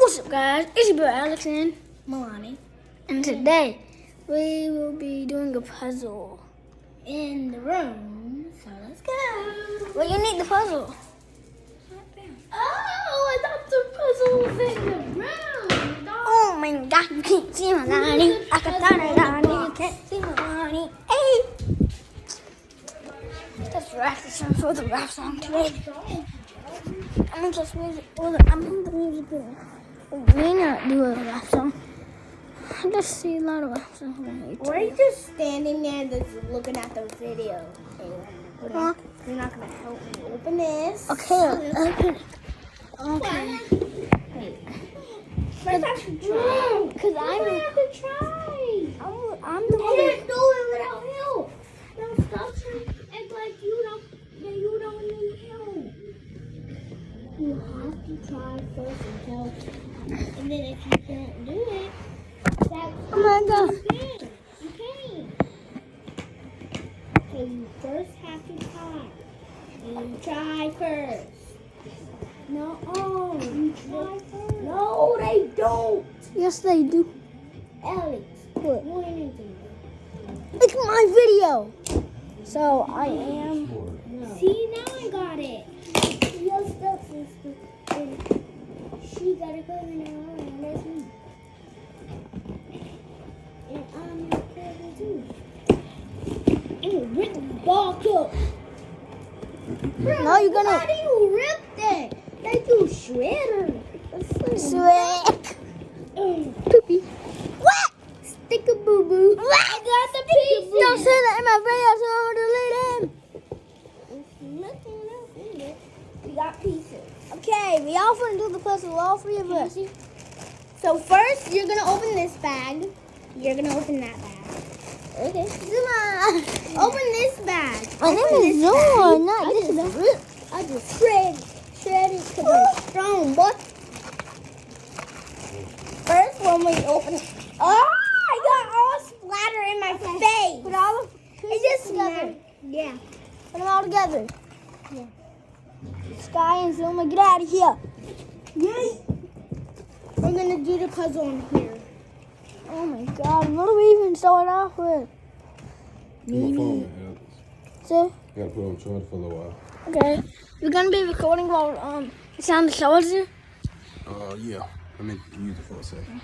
What's up, guys? It's your boy Alex and Milani. and today we will be doing a puzzle. In the room, so let's go. Well, you need the puzzle. Oh, I thought the puzzle was in the room. Oh my God, you can't see my Lonnie. I can turn it on. You can't see my Lonnie. Hey! That's rap song for the rap song today. I'm gonna just music. I'm in the music video. We may not do a rap song. I just see a lot of rap songs on YouTube. We're just standing there just looking at the video. Huh? You're not going to help me open this. Okay, open it. Okay. Wait. First I have to try. Because I have to try. I'm the I one. can't do it without help. Now stop trying to act like you don't need help. You have to try first and help. And then if you can't do it, that's Oh my God. you can't. So you first have to try. You try first. No, you try first. No, they don't. Yes, they do. Alex, What? you ain't into it. It's my video. So I am. See, now I got it. Your stuff, sister. She got it going now, and that's me. And I'm your cousin too. And rip the ball up. No, you're gonna. How do you rip that? They do shredder. Sweat. Poopy. What? Stick a boo boo. What? I got the pieces. Don't say that in my video, so I'm gonna delete him. Nothing else in there. We got pieces. Okay, we all gonna do the puzzle, all three of us. So first, you're gonna open this bag. You're gonna open that bag. Okay. Zuma. Open this bag. My name is Zuma, not this. I just shred it to the stone, boy. First, when we open it, oh, I got all splatter in my face. Put all the It pieces just together. yeah. Put them all together. Yeah. Sky and Zuma, get out of here. Yay. We're gonna do the puzzle in here. Oh my God, what do we even start off with? Maybe. So, You gotta put on charge for a little while. okay, we're gonna be recording while it's on the shoulder. Yeah. Let me use it for a second.